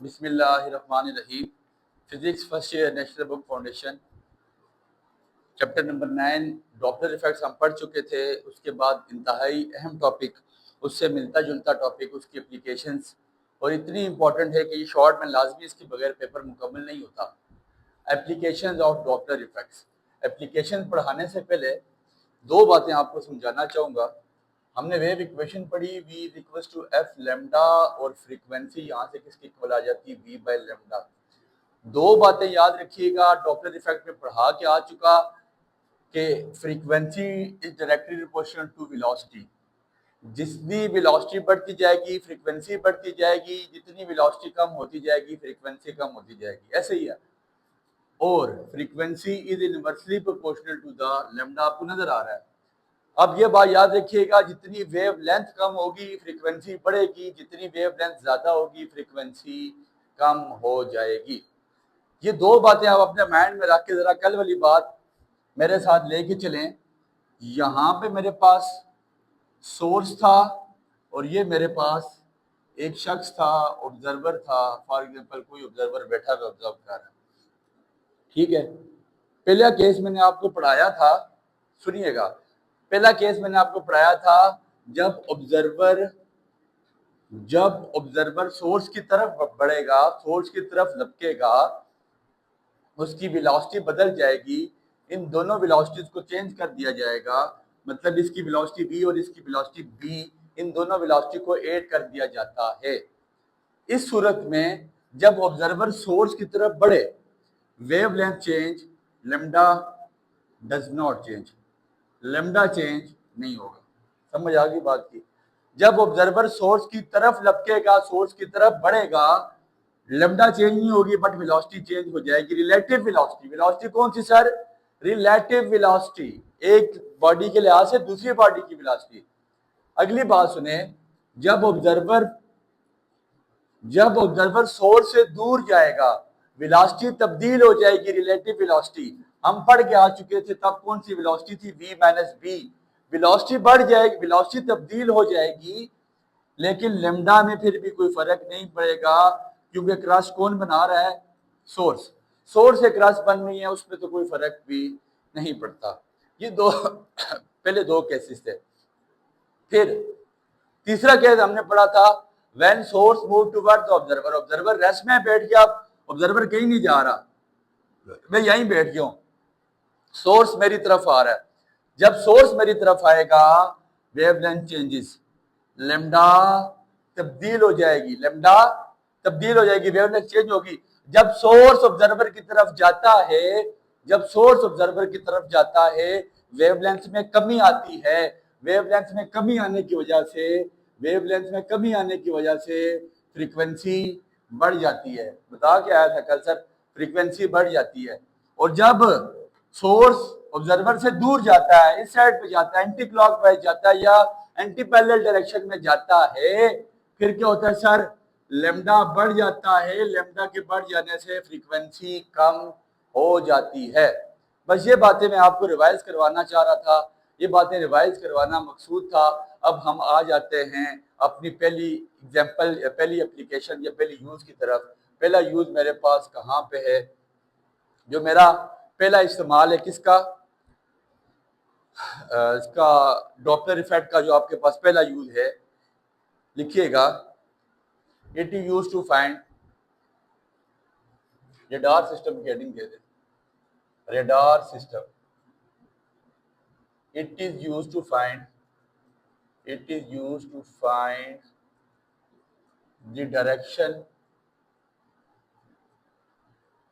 बिस्मिल्लाहिर्रहमानिर्रहीम। Physics first year national book foundation chapter number 9 Doppler effects हम पढ़ चुके थे। उसके बाद इंतहाई अहम टॉपिक, उससे मिलता जुलता टॉपिक, उसकी एप्लीकेशंस, और इतनी इंपॉर्टेंट है कि शॉर्ट में लाजमी इसके बगैर पेपर मुकम्मल नहीं होता। Applications of Doppler effects. Application पढ़ाने से पहले दो बातें आपको समझाना चाहूँगा। हमने वेव इक्वेशन पढ़ी, v equals to F lambda, और फ्रीक्वेंसी यहाँ से किसकी इक्वल आ जाती है, v बाय लेमडा। दो बातें याद रखिएगा, डॉपलर इफेक्ट में पढ़ा के आ चुका कि frequency is directly proportional to velocity. जितनी वेलोसिटी बढ़ती जाएगी फ्रीक्वेंसी बढ़ती जाएगी, जितनी वेलोसिटी कम होती जाएगी फ्रीक्वेंसी कम होती जाएगी, ऐसे ही है। और frequency is inversely proportional to the lambda, आपको नजर आ रहा है। अब ये बात याद रखिएगा, जितनी वेव लेंथ कम होगी फ्रीक्वेंसी बढ़ेगी, जितनी वेव लेंथ ज्यादा होगी फ्रीक्वेंसी कम हो जाएगी। ये दो बातें आप अपने माइंड में रख के जरा कल वाली बात मेरे साथ लेके चलें। यहाँ पे मेरे पास सोर्स था और ये मेरे पास एक शख्स था, ऑब्जर्वर था। फॉर एग्जांपल कोई ऑब्जर्वर बैठा हुआ ऑब्जर्व कर रहा है, ठीक है। पहला केस मैंने आपको पढ़ाया था, सुनिएगा। पहला केस मैंने आपको पढ़ाया था जब ऑब्जर्वर सोर्स की तरफ बढ़ेगा, सोर्स की तरफ लपकेगा, उसकी वेलोसिटी बदल जाएगी। इन दोनों वेलोसिटीज को चेंज कर दिया जाएगा, मतलब इसकी वेलोसिटी v और इसकी वेलोसिटी b, इन दोनों वेलोसिटी को ऐड कर दिया जाता है। इस सूरत में जब ऑब्जर्वर सोर्स की तरफ बढ़े, wavelength change, lambda does not change, lambda change नहीं होगा। समझ आ गई बात की? जब ऑब्जर्वर सोर्स की तरफ लपकेगा, सोर्स की तरफ बढ़ेगा, लेमडा चेंज नहीं होगी बट वेलोसिटी चेंज हो जाएगी। रिलेटिव वेलोसिटी, वेलोसिटी कौन सी सर? रिलेटिव वेलोसिटी, एक बॉडी के लिहाज से दूसरी बॉडी की वेलोसिटी। अगली बात सुने, जब ऑब्जर्वर सोर्स से दूर जाएगा, वेलोसिटी तब्दील हो जाएगी, रिलेटिव वेलोसिटी। हम पढ़ के आ चुके थे तब कौन सी वेलोसिटी थी, v माइनस बी। वेलोसिटी बढ़ जाएगी, वेलोसिटी तब्दील हो जाएगी, लेकिन लेमडा में फिर भी कोई फर्क नहीं पड़ेगा, क्योंकि क्रॉस कौन बना रहा है? सोर्स। सोर्स से क्रॉस बन रही है, उसमें तो कोई फर्क भी नहीं पड़ता। ये दो पहले दो केसेस थे। फिर तीसरा केस हमने पढ़ा था, when source move toward the observer. Observer rest में बैठ गया, ऑब्जर्वर कहीं नहीं जा रहा, मैं यहीं बैठ गया हूं, सोर्स मेरी तरफ आ रहा है। जब सोर्स मेरी तरफ आएगा, वेवलेंथ चेंजेस, लेमडा तब्दील हो जाएगी, लेमडा तब्दील हो जाएगी, वेवलेंथ चेंज होगी। जब सोर्स ऑब्जर्वर की तरफ जाता है, जब सोर्स ऑब्जर्वर की तरफ जाता है, वेवलेंथ में कमी आती है। वेवलेंथ में कमी आने की वजह से, वेवलेंथ में कमी आने की वजह से फ्रीक्वेंसी बढ़ जाती है। बता के आया था कल सर, फ्रीक्वेंसी बढ़ जाती है। और जब सोर्स ऑब्जर्वर से दूर जाता है, इस साइड पे जाता है, एंटी क्लॉकवाइज जाता है या एंटी पैरेलल डायरेक्शन में जाता है, फिर क्या होता है सर? लेमडा बढ़ जाता है। लेमडा के बढ़ जाने से फ्रीक्वेंसी कम हो जाती है। बस ये बातें मैं आपको रिवाइज करवाना चाह रहा था, ये बातें रिवाइज करवाना मकसूद था। अब हम आ जाते हैं अपनी पहली एग्जाम्पल, पहली एप्लीकेशन या पहली यूज की तरफ। पहला यूज मेरे पास कहाँ पे है? जो मेरा पहला इस्तेमाल है किसका? इसका डॉपलर इफेक्ट का जो आपके पास पहला यूज है, लिखिएगा, it is used to find radar system की हेडिंग दे दे, radar system. It is used to find, it is used to find the direction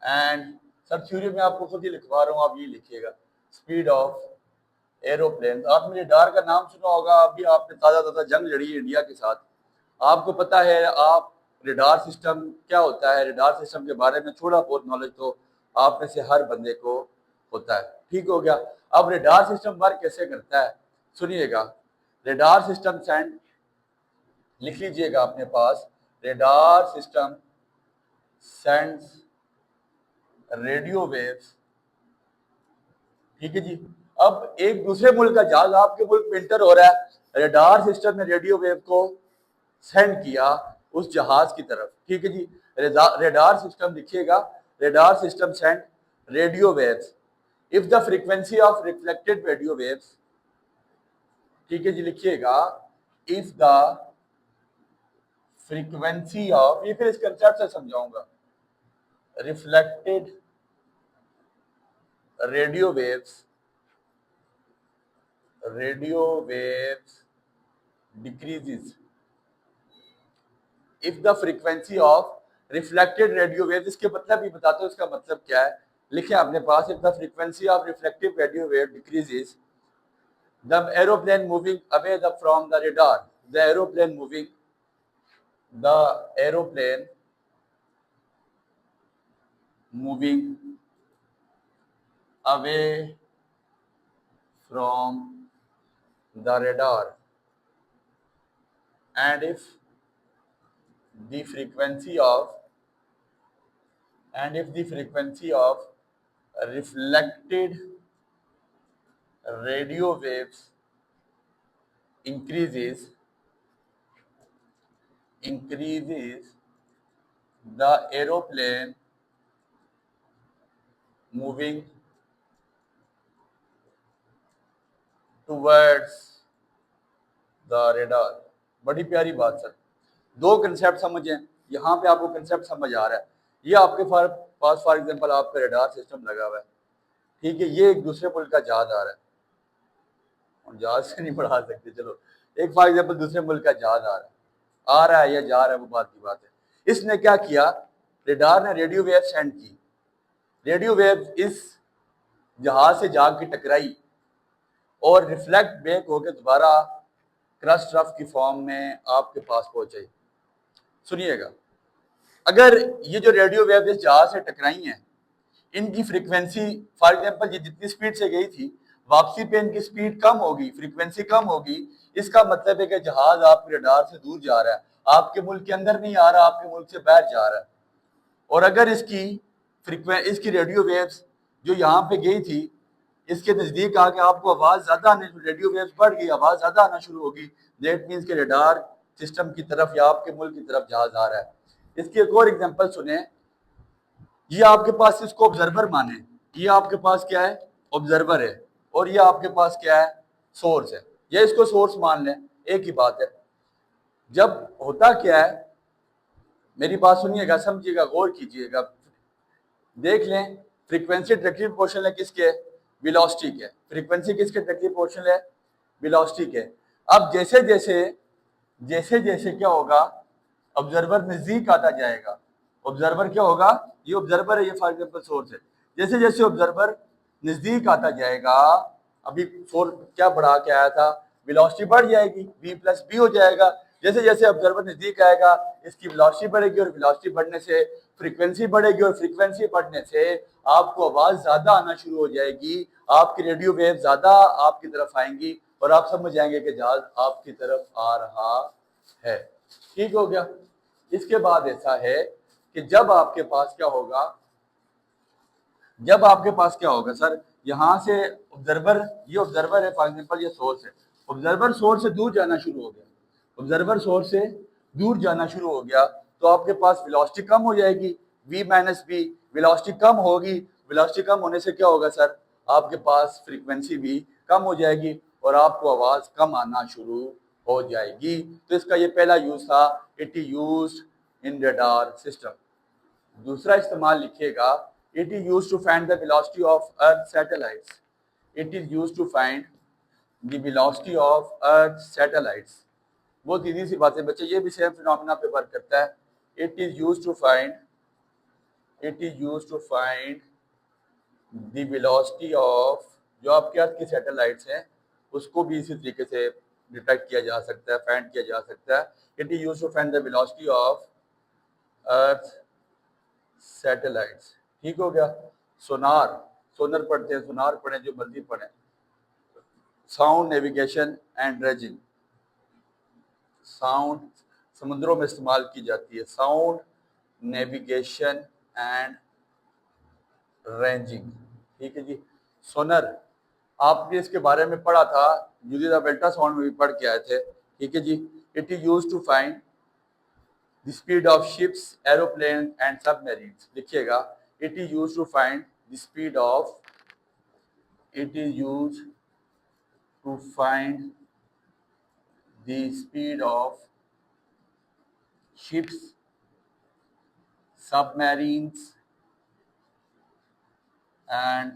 and, sir theory में आपको खुद ही लिखवा रहा हूँ, आप ये लिखिएगा, स्पीड ऑफ एरोप्लेन। आपने रेडार का नाम सुना होगा, अभी आपने ताज़ा जंग लड़ी है इंडिया के साथ, आपको पता है। आप रेडार सिस्टम क्या होता है, रेडार सिस्टम के बारे में थोड़ा बहुत नॉलेज तो आप में से हर बंदे को होता है, ठीक हो गया। अब रेडार सिस्टम वर्क कैसे करता है, सुनिएगा। रेडार सिस्टम सेंड, लिख लीजिएगा अपने पास, radar system sends radio waves, ठीक है जी। अब एक दूसरे मुल्क का जहाज आपके मुल्क में इंटर हो रहा है, रेडार सिस्टम ने रेडियो वेव को सेंड किया उस जहाज की तरफ, ठीक है जी। रेडार सिस्टम लिखिएगा, radar system send radio waves if the frequency of reflected radio waves, ठीक है जी, लिखिएगा इफ द फ्रीक्वेंसी ऑफ, ये फिर इस कंसेप्ट से समझाऊंगा, reflected radio waves decreases if the frequency of reflected radio waves, इसके मतलब भी बताते हो इसका मतलब क्या है, लिखे आपने पास, if the frequency of reflective radio wave decreases the aeroplane moving away from the radar, the aeroplane moving away from the radar, and if the frequency of reflected radio waves increases the aeroplane moving towards the radar। बड़ी प्यारी बात sir, दो concept समझें, यहाँ पे आपको concept समझ आ रहा है। ये आपके पास फॉर एग्जांपल आपका रडार सिस्टम लगा हुआ है, ठीक है, ये एक दूसरे मुल्क का जहाज आ रहा है, और जहाज से नहीं बढ़ा सकते, चलो एक फॉर एग्जांपल दूसरे मुल्क का जहाज आ रहा है या जा रहा है, वो बात की बात है। इसने क्या किया, रडार ने रेडियो वेव सेंड की, रेडियो वेव इस जहाज से जाके टकराई और रिफ्लेक्ट बैक होकर दोबारा क्रस्ट रफ की फॉर्म में आपके पास पहुंचाई। सुनिएगा, अगर ये जो रेडियो वेव इस जहाज से टकराई हैं, इनकी फ्रीक्वेंसी फॉर एग्जांपल ये जितनी स्पीड से गई थी, वापसी पे इनकी स्पीड कम होगी, फ्रीक्वेंसी कम होगी, इसका मतलब है कि जहाज आपके रडार से दूर जा रहा है, आपके मुल्क के अंदर नहीं आ रहा, आपके मुल्क से बाहर जा रहा है। और अगर इसकी रेडियो वेव्स जो यहाँ पे गई थी, इसके नजदीक आके आपको आवाज ज्यादा आने, रेडियो वेव्स बढ़ गई, आवाज ज्यादा आना शुरू होगी, दैट मींस के रडार सिस्टम की तरफ या आपके मुल्क की तरफ जहाज आ रहा है। इसकी एक और एग्जांपल सुने, ये आपके पास इसको ऑब्जर्वर माने, ये आपके पास क्या है, ऑब्जर्वर है, और ये आपके पास क्या है, सोर्स है, ये इसको सोर्स मान लें, एक ही बात है। जब होता क्या है, मेरी बात सुनिएगा, समझिएगा, गौर कीजिएगा, देख लें, फ्रीक्वेंसी डायरेक्टली प्रोपोर्शनल है किसके, वेलोसिटी के, फ्रीक्वेंसी किसके डायरेक्टली प्रोपोर्शनल है, वेलोसिटी के। अब जैसे जैसे क्या होगा, ऑब्जर्वर नजदीक आता जाएगा, ऑब्जर्वर क्या होगा, ये ऑब्जर्वर है, ये फॉर एग्जांपल सोर्स है, जैसे जैसे ऑब्जर्वर नजदीक आता जाएगा, अभी फोर क्या बढ़ा के आया था, वेलोसिटी बढ़ जाएगी, v प्लस बी हो जाएगा, जैसे जैसे ऑब्जर्वर नजदीक आएगा इसकी वेलोसिटी बढ़ेगी, और वेलोसिटी बढ़ने से फ्रीक्वेंसी बढ़ेगी, और फ्रीक्वेंसी बढ़ने से आपको आवाज ज्यादा आना शुरू हो जाएगी, आपकी रेडियो वेव ज्यादा आपकी तरफ आएंगी, और आप समझ जाएंगे कि जहाज आपकी तरफ आ रहा है। ठीक हो गया। इसके बाद ऐसा है कि जब आपके पास क्या होगा, सर, यहाँ से ऑब्जर्वर, ये ऑब्जर्वर है फॉर एग्जांपल, ये सोर्स है, ऑब्जर्वर सोर्स से दूर जाना शुरू हो गया, ऑब्जर्वर सोर्स से दूर जाना शुरू हो गया, तो आपके पास वेलोसिटी कम हो जाएगी, v माइनस बी, वेलोसिटी कम होगी, वेलोसिटी कम होने से क्या होगा सर, आपके पास फ्रीक्वेंसी भी कम हो जाएगी, और आपको आवाज कम आना शुरू हो जाएगी। तो इसका ये पहला यूज था, it is used in radar system. दूसरा इस्तेमाल लिखिएगा, it is used to find the velocity of earth satellites, it is used to find the velocity of earth satellites। बहुत इजी सी बात है बच्चे, ये भी सेम फिनोमेना पे वर्क करता है। it is used to find the velocity of, जो आपके अर्थ की सैटेलाइट्स हैं उसको भी इसी तरीके से डिटेक्ट किया जा सकता है, फाइंड किया जा सकता है। it is used to find the velocity of earth satellites। ठीक हो गया। सोनर पढ़ते हैं, सोनार पढ़े, जो मर्जी पढ़े। Sound navigation and ranging, sound समुद्रों में इस्तेमाल की जाती है, साउंड नेविगेशन एंड रेंजिंग। ठीक है जी। सोनर आपने इसके बारे में पढ़ा था, यूजिंग ऑफ अल्ट्रासाउंड में भी पढ़ के आए थे। ठीक है जी। It is used to find the speed of ships, aeroplane and submarines. लिखिएगा, it is use to find the speed of, it is use to find the speed of ships, submarines and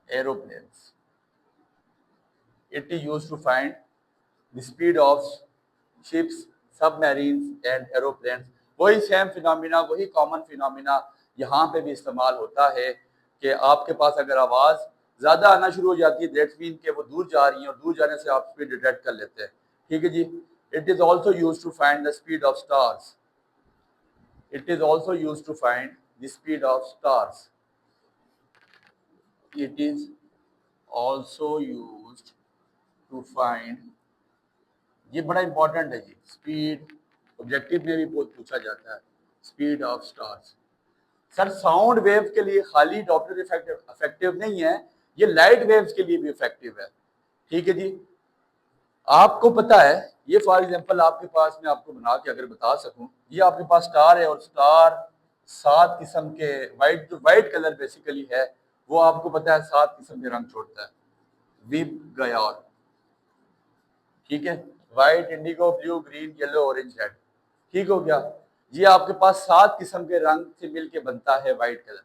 aeroplanes. It is used to find the speed of ships, submarines and aeroplanes. वही same phenomena, वही common phenomena यहाँ पे भी इस्तेमाल होता है कि आपके पास अगर आवाज़ ज़्यादा आना शुरू हो जाती है, दैट्स मीन कि वो दूर जा रही है, और दूर जाने से आप स्पीड डिटेक्ट कर लेते हैं। ठीक है जी। It is also used to find the speed of stars. It is also used to find the speed of stars. It is also used to find, ये बड़ा इंपॉर्टेंट है जी, स्पीड ऑब्जेक्टिव में भी बहुत पूछा जाता है, speed of stars. Sir sound wave के लिए खाली डॉपलर इफेक्ट इफेक्टिव नहीं है, ये लाइट वेव्स के लिए भी इफेक्टिव है। ठीक है जी। आपको पता है, ये फॉर एग्जांपल आपके पास, मैं आपको बना के अगर बता सकूं, ये आपके पास स्टार है, और स्टार 7 किस्म के वाइट, जो वाइट कलर बेसिकली है, वो आपको पता है 7 किस्म के रंग छोड़ता है, विब गयार। ठीक है, white, Indigo, blue, green, yellow, orange, red. ठीक हो गया। ये आपके पास 7 किस्म के रंग से मिलके बनता है वाइट कलर।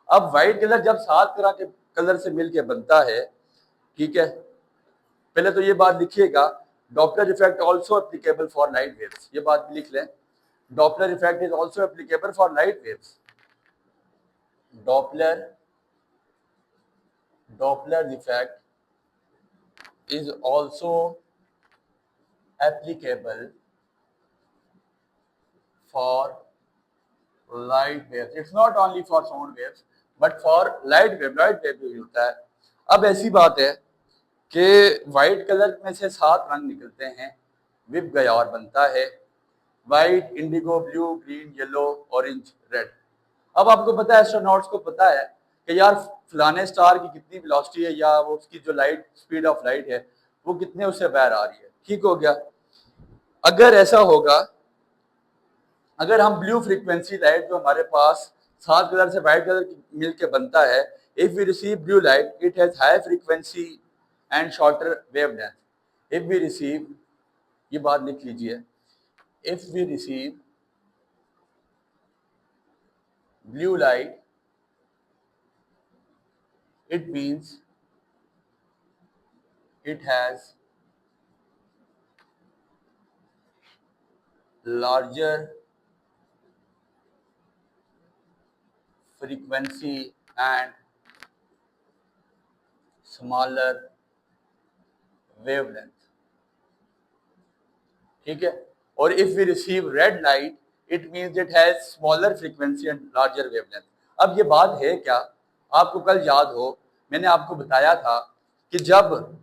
अब वाइट कलर जब 7 तरह के कलर से मिलके बनता है, ठीक है, पहले तो ये बात लिखिएगा, Doppler effect also applicable for light waves. ये बात लिख लें, Doppler effect is also applicable for light waves. Doppler effect is also applicable for light waves. It's not only for sound waves, but for light wave. Light wave भी होता है। अब ऐसी बात है कि वाइट कलर में से 7 रंग निकलते हैं, विब गयार बनता है, white, Indigo, blue, green, yellow, orange, red. अब आपको पता है, एस्ट्रोनॉट्स को पता है कि यार फलाने स्टार की कितनी वेलोसिटी है, या वो उसकी जो लाइट, स्पीड ऑफ लाइट है, वो कितने उससे बाहर आ रही है। ठीक हो गया। अगर ऐसा होगा, अगर हम ब्लू फ्रीक्वेंसी लाइट, जो हमारे पास 7 कलर से वाइट कलर मिलके बनता है, if we receive blue light, it has high frequency and shorter wavelength. If we receive, ये बात लिख लीजिए, if we receive blue light, it means it has larger frequency and smaller wavelength। ठीक है। और if we receive red light, it means it has smaller frequency and larger wavelength। अब ये बात है क्या, आपको कल याद हो, मैंने आपको बताया था कि जब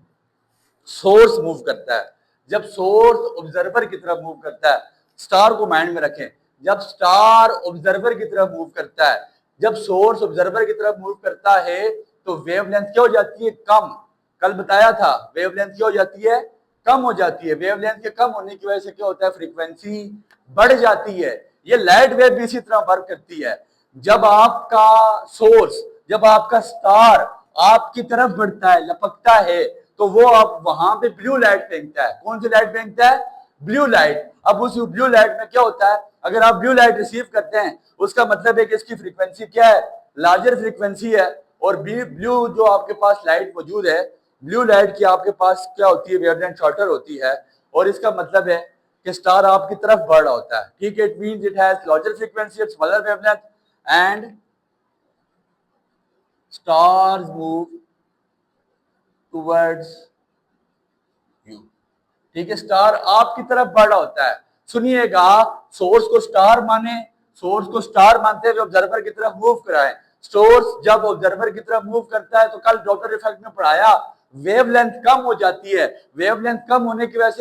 सोर्स मूव करता है, जब सोर्स ऑब्जर्वर की तरफ मूव करता है, स्टार को माइंड में रखें, जब स्टार ऑब्जर्वर की तरफ मूव करता है, जब सोर्स ऑब्जर्वर की तरफ मूव करता है, तो वेवलेंथ क्या हो जाती है, कम। कल बताया था, वेवलेंथ क्या हो जाती है, कम हो जाती है। वेवलेंथ के कम होने की वजह से क्या होता है, फ्रीक्वेंसी बढ़ जाती है। ये लाइट वेव भी इसी तरह वर्क करती है। जब आपका सोर्स, जब आपका स्टार आपकी तरफ बढ़ता है, लपकता है, तो वो आप वहां पे ब्लू लाइट फेंकता है। कौन सी लाइट फेंकता है, ब्लू लाइट। अब उस ब्लू लाइट में क्या होता है, अगर आप ब्लू लाइट रिसीव करते हैं, उसका मतलब है कि इसकी फ्रीक्वेंसी क्या है, लार्जर फ्रीक्वेंसी है। और ब्लू जो आपके पास लाइट मौजूद है, ब्लू लाइट की आपके पास क्या होती है, वेवलेंथ शॉर्टर होती है, और इसका मतलब है कि स्टार आपकी तरफ बढ़ रहा होता है। ठीक है, it means it has larger frequency and smaller wavelength, and stars move towards you। ठीक है, स्टार आपकी तरफ बढ़ रहा होता है। सुनिएगा, सोर्स को स्टार माने, सोर्स को स्टार मानते हुए ऑब्जर्वर की तरफ मूव कराएं। सोर्स जब ऑब्जर्वर की तरफ मूव करता है, तो कल डॉपलर इफेक्ट में पढ़ाया, वेवलेंथ कम हो जाती है। वेवलेंथ कम होने की वजह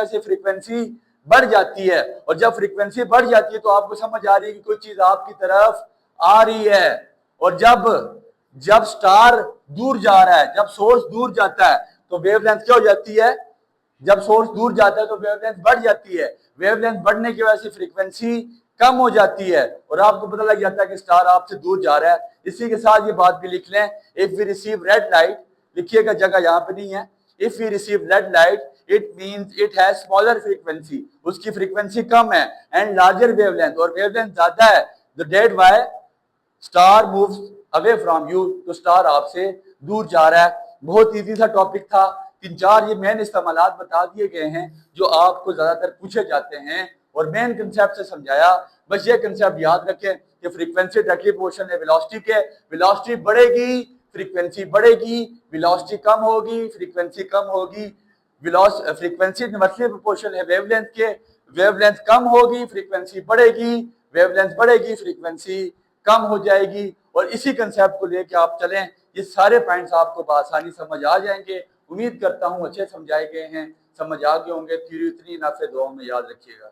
से फ्रीक्वेंसी बढ़ जाती है, और जब फ्रीक्वेंसी बढ़ जाती है, तो आपको समझ आ रही है कि कोई चीज आपकी तरफ आ रही है। और जब स्टार दूर जा रहा है, जब सोर्स दूर जाता है, तो वेवलेंथ क्या हो जाती है, जब सोर्स दूर जाता है तो वेवलेंथ बढ़ जाती है, वेवलेंथ बढ़ने की वजह से फ्रीक्वेंसी कम हो जाती है और आपको पता लग जाता है कि स्टार आपसे दूर जा रहा है। इसी के साथ ये बात भी लिख लें, if we receive red light, लिखिएगा, जगह यहाँ पे नहीं है, if we receive red light it means it has smaller frequency, उसकी फ्रीक्वेंसी कम है, एंड लार्जर वेवलेंथ, और वेवलेंथ ज्यादा है, the date why star moves away from you, तो स्टार आपसे दूर जा रहा है। बहुत इजी सा टॉपिक था, 3-4 ये मेन इस्तेमालात बता दिए गए हैं जो आपको ज्यादातर पूछे जाते हैं और मेन कंसेप्ट से समझाया। बस ये कंसेप्ट याद रखें कि फ्रीक्वेंसी डायरेक्टली प्रोपोर्शनल है वेलोसिटी के, वेलोसिटी बढ़ेगी फ्रीक्वेंसी बढ़ेगी, वेलोसिटी कम होगी फ्रीक्वेंसी कम होगी, फ्रीक्वेंसी इनवर्सली प्रोपोर्शनल है वेवलेंथ के, वेवलेंथ कम होगी फ्रीक्वेंसी बढ़ेगी, वेवलेंथ बढ़ेगी फ्रीक्वेंसी कम हो जाएगी। और इसी कंसेप्ट को लेके आप चलें, ये सारे पॉइंट्स आपको आसानी समझ आ जाएंगे। उम्मीद करता हूं अच्छे समझाए गए हैं, समझ आ गए होंगे। थ्योरी इतनी ना, फिर दुआ में याद रखिएगा।